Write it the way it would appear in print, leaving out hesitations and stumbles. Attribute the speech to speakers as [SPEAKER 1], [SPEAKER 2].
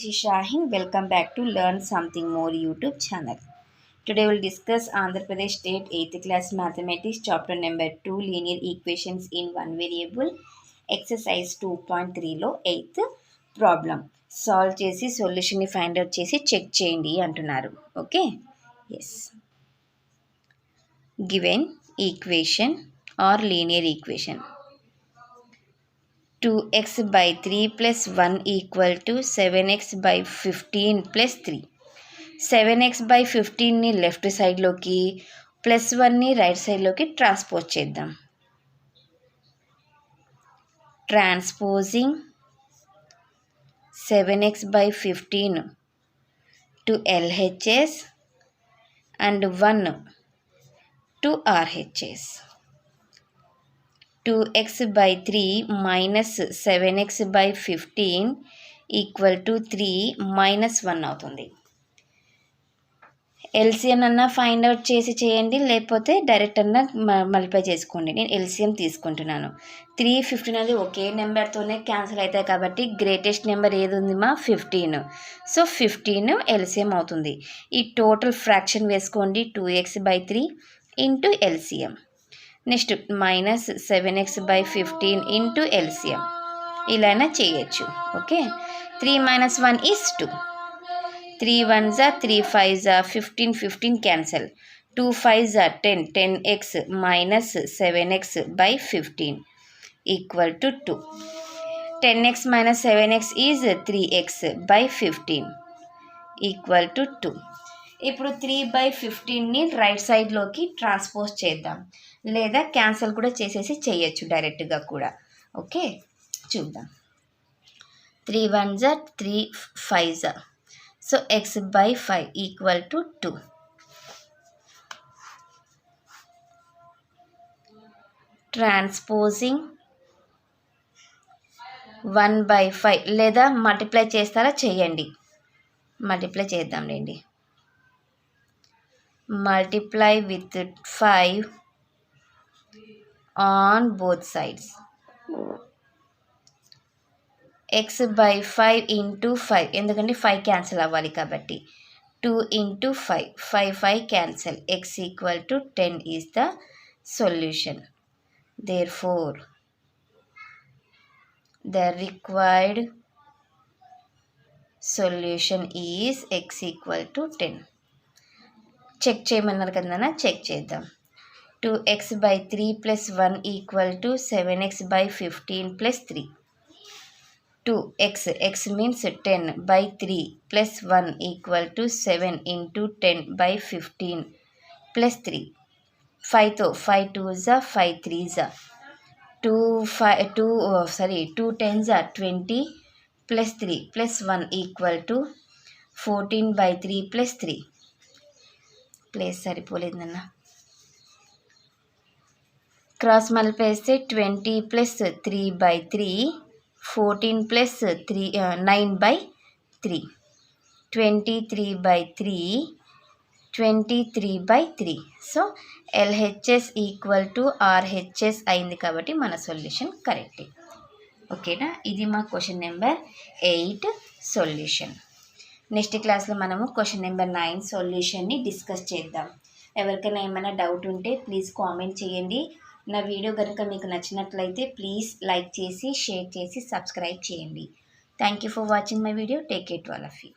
[SPEAKER 1] this is Shahin. Welcome back to Learn Something More YouTube channel. Today we'll discuss Andhra Pradesh State 8th class Mathematics chapter number 2 linear equations in one variable exercise 2.3 లో 8th problem. Solve చేసి solution ని find out చేసి check చేయండి అంటున్నారు. Okay, yes. Given equation are linear equation 2x by 3 plus 1 equal to 7x by 15 plus 3. 7x by 15ని left సైడ్లోకి plus 1ని right సైడ్లోకి ట్రాన్స్పోజ్ చేద్దాం. Transposing 7x by 15 to LHS and 1 to RHS. 2x by 3 minus 7x by 15 equal to 3 minus 1 అవుతుంది. LCM అన్నా find out చేసి చేయండి, లేకపోతే డైరెక్ట్ అన్నా మల్టిప్లై చేసుకోండి. నేను ఎల్సిఎం తీసుకుంటున్నాను. 3, 15 అనేది ఒకే నెంబర్తోనే క్యాన్సిల్ అవుతాయి కాబట్టి గ్రేటెస్ట్ నెంబర్ ఏది ఉంది మా 15. సో 15 ఎల్సిఎం అవుతుంది. ఈ టోటల్ ఫ్రాక్షన్ వేసుకోండి 2x by 3 into LCM. Next minus 7x by 15 into LCM. ఇలా చేయొచ్చు. Okay, 3 minus 1 is 2. 3 1s are 3 5s are 15, 15 cancel. 2 5s are 10, 10x minus 7x by 15 equal to 2. 10x minus 7x is 3x by 15 equal to 2. ఇప్పుడు 3/15ని right సైడ్లోకి transpose చేద్దాం, లేదా cancel కూడా చేసేసి చేయొచ్చు డైరెక్ట్గా కూడా. ఓకే, చూద్దాం. 3 1s are 3 5s are. So x by 5 equal to 2. Transposing 1/5 లేదా మల్టిప్లై చేస్తారా చేయండి. Multiply చేద్దాంలేండి. Multiply with 5 on both sides. x by 5 into 5 ఎందుకంటే 5 క్యాన్సిల్ అవ్వాలి కాబట్టి 2 into 5, 5 cancel. x equal to 10 is the solution. Therefore the required solution is x equal to 10. Check చేయమన్నారు కదా, check చేద్దాం. 2x by 3 plus 1 equal to 7x by 15 plus 3. 2x, x means 10 by 3 plus 1 equal to 7 into 10 by 15 plus 3. 5 2s are 5 3s are 2 10s are 20 plus 3 plus 1 equal to 14 by 3 plus 3. Place సరిపోలేదన్న. Cross multiply 20 plus 3 by 3, 14 plus 3 9 by 3, 23 by 3, 23 by 3. So LHS equal to RHS అయింది కాబట్టి మన solution correct. ఓకేనా, ఇది మా question number 8 solution. Next క్లాస్లో మనము question number 9 సొల్యూషన్ని discuss చేద్దాం. ఎవరికైనా ఏమైనా డౌట్ ఉంటే ప్లీజ్ కామెంట్ చేయండి. నా వీడియో కనుక మీకు నచ్చినట్లయితే ప్లీజ్ లైక్ చేసి షేర్ చేసి సబ్స్క్రైబ్ చేయండి. Thank you for watching my video. Take care to all of you.